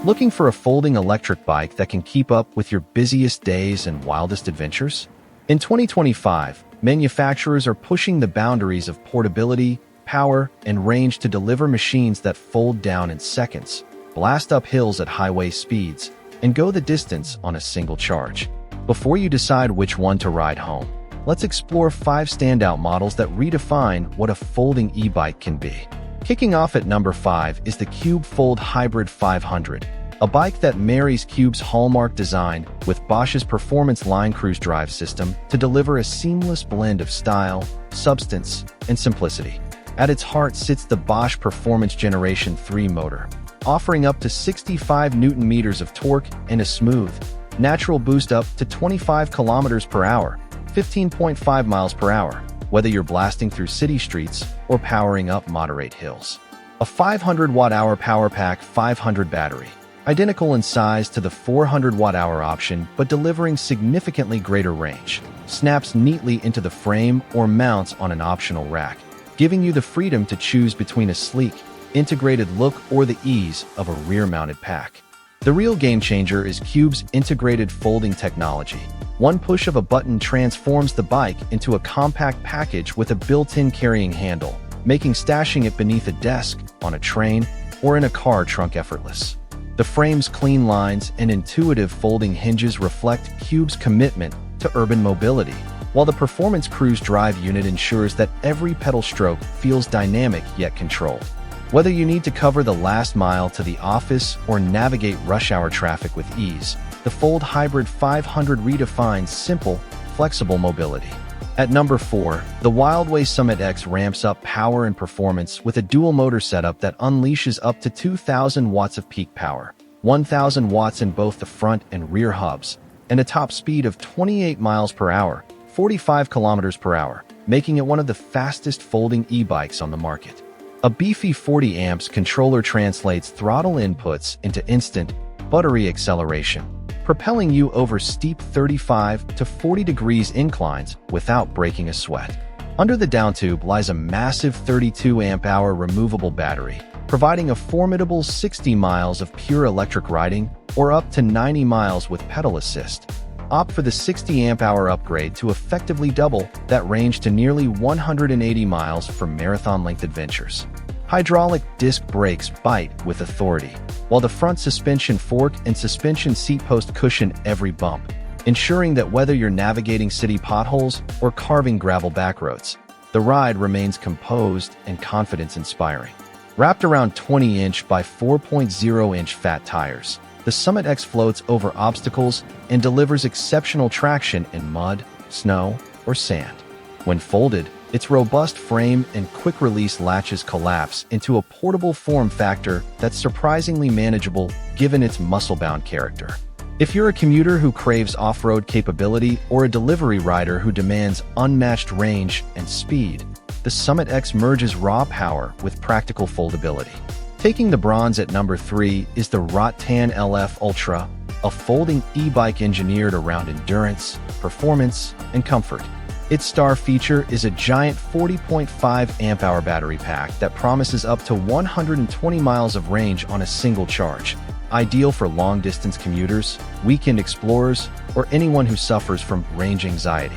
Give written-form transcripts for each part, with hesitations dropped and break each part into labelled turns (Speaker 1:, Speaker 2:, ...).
Speaker 1: Looking for a folding electric bike that can keep up with your busiest days and wildest adventures? In 2025, manufacturers are pushing the boundaries of portability, power, and range to deliver machines that fold down in seconds, blast up hills at highway speeds, and go the distance on a single charge. Before you decide which one to ride home, let's explore 5 standout models that redefine what a folding e-bike can be. Kicking off at number 5 is the Cube Fold Hybrid 500, a bike that marries Cube's hallmark design with Bosch's Performance Line Cruise drive system to deliver a seamless blend of style, substance, and simplicity. At its heart sits the Bosch Performance Generation 3 motor, offering up to 65 Nm of torque and a smooth, natural boost up to 25 km per hour, 15.5 miles per hour, whether you're blasting through city streets or powering up moderate hills. A 500 Watt-Hour Power Pack 500 battery, identical in size to the 400 Watt-Hour option but delivering significantly greater range, snaps neatly into the frame or mounts on an optional rack, giving you the freedom to choose between a sleek, integrated look or the ease of a rear-mounted pack. The real game-changer is Cube's integrated folding technology. One push of a button transforms the bike into a compact package with a built-in carrying handle, making stashing it beneath a desk, on a train, or in a car trunk effortless. The frame's clean lines and intuitive folding hinges reflect Cube's commitment to urban mobility, while the Performance Cruise drive unit ensures that every pedal stroke feels dynamic yet controlled. Whether you need to cover the last mile to the office or navigate rush hour traffic with ease, the Fold Hybrid 500 redefines simple, flexible mobility. At number 4, the Wildeway SummitX ramps up power and performance with a dual-motor setup that unleashes up to 2,000 watts of peak power, 1,000 watts in both the front and rear hubs, and a top speed of 28 miles per hour, 45 kilometers per hour, making it one of the fastest folding e-bikes on the market. A beefy 40 amps controller translates throttle inputs into instant, buttery acceleration, propelling you over steep 35 to 40 degrees inclines without breaking a sweat. Under the downtube lies a massive 32 amp-hour removable battery, providing a formidable 60 miles of pure electric riding or up to 90 miles with pedal assist. Opt for the 60 amp-hour upgrade to effectively double that range to nearly 180 miles for marathon-length adventures. Hydraulic disc brakes bite with authority, while the front suspension fork and suspension seat post cushion every bump, ensuring that whether you're navigating city potholes or carving gravel backroads, the ride remains composed and confidence-inspiring. Wrapped around 20-inch by 4.0-inch fat tires, the SummitX floats over obstacles and delivers exceptional traction in mud, snow, or sand. When folded, its robust frame and quick-release latches collapse into a portable form factor that's surprisingly manageable given its muscle-bound character. If you're a commuter who craves off-road capability or a delivery rider who demands unmatched range and speed, the SummitX merges raw power with practical foldability. Taking the bronze at number 3 is the Rattan LF Ultra, a folding e-bike engineered around endurance, performance, and comfort. Its star feature is a giant 40.5 amp-hour battery pack that promises up to 120 miles of range on a single charge, ideal for long-distance commuters, weekend explorers, or anyone who suffers from range anxiety.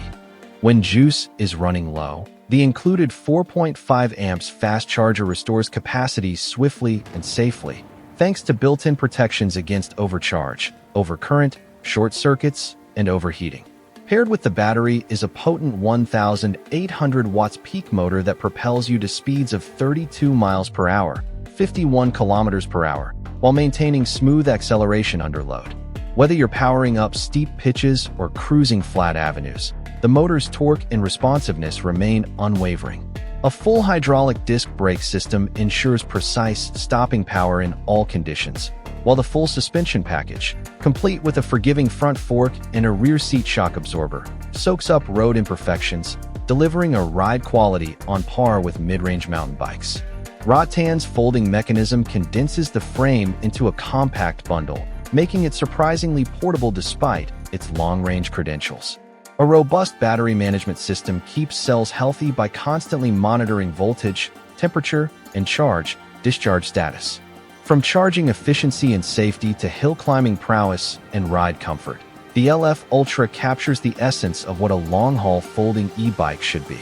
Speaker 1: When juice is running low, the included 4.5 amps fast charger restores capacity swiftly and safely, thanks to built-in protections against overcharge, overcurrent, short circuits, and overheating. Paired with the battery is a potent 1,800 watts peak motor that propels you to speeds of 32 miles per hour, 51 kilometers per hour, while maintaining smooth acceleration under load. Whether you're powering up steep pitches or cruising flat avenues, the motor's torque and responsiveness remain unwavering. A full hydraulic disc brake system ensures precise stopping power in all conditions, while the full suspension package, complete with a forgiving front fork and a rear seat shock absorber, soaks up road imperfections, delivering a ride quality on par with mid-range mountain bikes. Rattan's folding mechanism condenses the frame into a compact bundle, making it surprisingly portable despite its long-range credentials. A robust battery management system keeps cells healthy by constantly monitoring voltage, temperature, and discharge status. From charging efficiency and safety to hill climbing prowess and ride comfort, the LF Ultra captures the essence of what a long-haul folding e-bike should be.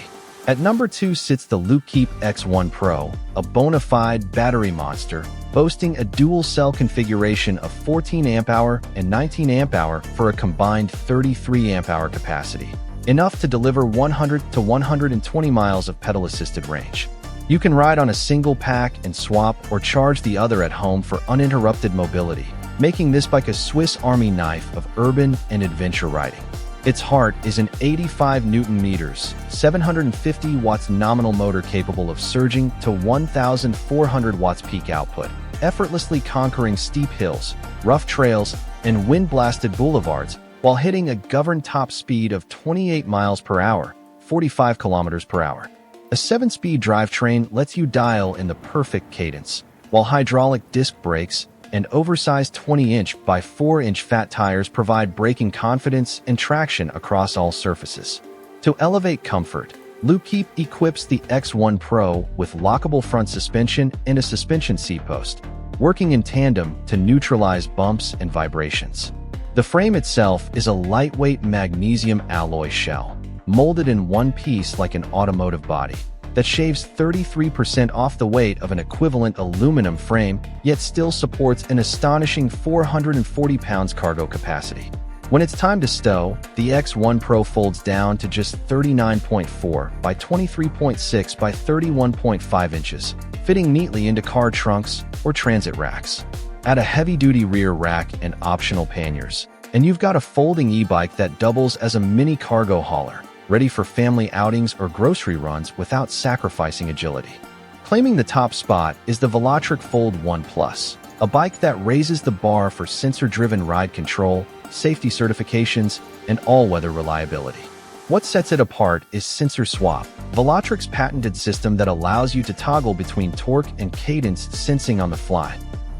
Speaker 1: At number 2 sits the Luckeep X1 Pro, a bona fide battery monster, boasting a dual-cell configuration of 14 Ah and 19 Ah for a combined 33 Ah capacity, enough to deliver 100 to 120 miles of pedal-assisted range. You can ride on a single pack and swap or charge the other at home for uninterrupted mobility, making this bike a Swiss Army knife of urban and adventure riding. Its heart is an 85 Nm, 750 watts nominal motor capable of surging to 1,400 watts peak output, effortlessly conquering steep hills, rough trails, and wind-blasted boulevards while hitting a governed top speed of 28 miles per hour, 45 kilometers per hour. A 7-speed drivetrain lets you dial in the perfect cadence, while hydraulic disc brakes and oversized 20-inch by 4-inch fat tires provide braking confidence and traction across all surfaces. To elevate comfort, Luckeep equips the X1 Pro with lockable front suspension and a suspension seat post, working in tandem to neutralize bumps and vibrations. The frame itself is a lightweight magnesium-alloy shell, molded in one piece like an automotive body, that shaves 33% off the weight of an equivalent aluminum frame, yet still supports an astonishing 440 pounds cargo capacity. When it's time to stow, the X1 Pro folds down to just 39.4 by 23.6 by 31.5 inches, fitting neatly into car trunks or transit racks. Add a heavy-duty rear rack and optional panniers, and you've got a folding e-bike that doubles as a mini cargo hauler, ready for family outings or grocery runs without sacrificing agility. Claiming the top spot is the Velotric Fold 1 Plus, a bike that raises the bar for sensor-driven ride control, safety certifications, and all-weather reliability. What sets it apart is SensorSwap, Velotric's patented system that allows you to toggle between torque and cadence sensing on the fly.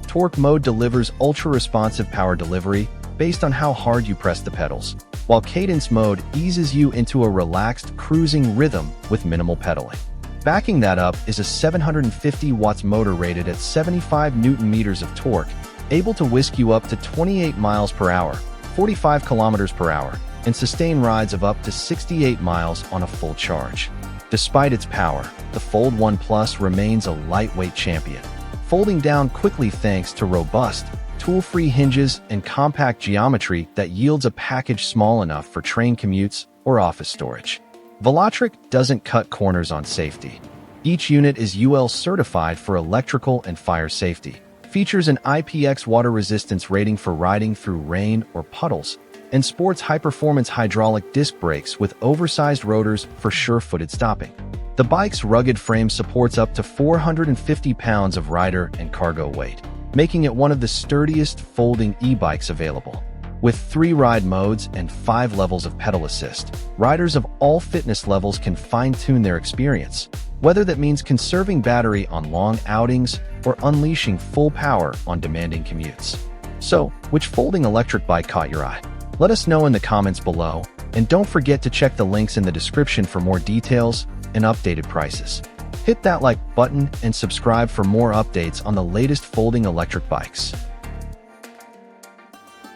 Speaker 1: Torque mode delivers ultra-responsive power delivery based on how hard you press the pedals, while cadence mode eases you into a relaxed cruising rhythm with minimal pedaling. Backing that up is a 750 watts motor rated at 75 Nm of torque, able to whisk you up to 28 miles per hour, 45 kilometers per hour, and sustain rides of up to 68 miles on a full charge. Despite its power, the Fold 1 Plus remains a lightweight champion, folding down quickly thanks to robust, tool-free hinges and compact geometry that yields a package small enough for train commutes or office storage. Velotric doesn't cut corners on safety. Each unit is UL certified for electrical and fire safety, features an IPX water resistance rating for riding through rain or puddles, and sports high-performance hydraulic disc brakes with oversized rotors for sure-footed stopping. The bike's rugged frame supports up to 450 pounds of rider and cargo weight, making it one of the sturdiest folding e-bikes available. With 3 ride modes and 5 levels of pedal assist, riders of all fitness levels can fine-tune their experience, whether that means conserving battery on long outings or unleashing full power on demanding commutes. So, which folding electric bike caught your eye? Let us know in the comments below, and don't forget to check the links in the description for more details and updated prices. Hit that like button and subscribe for more updates on the latest folding electric bikes.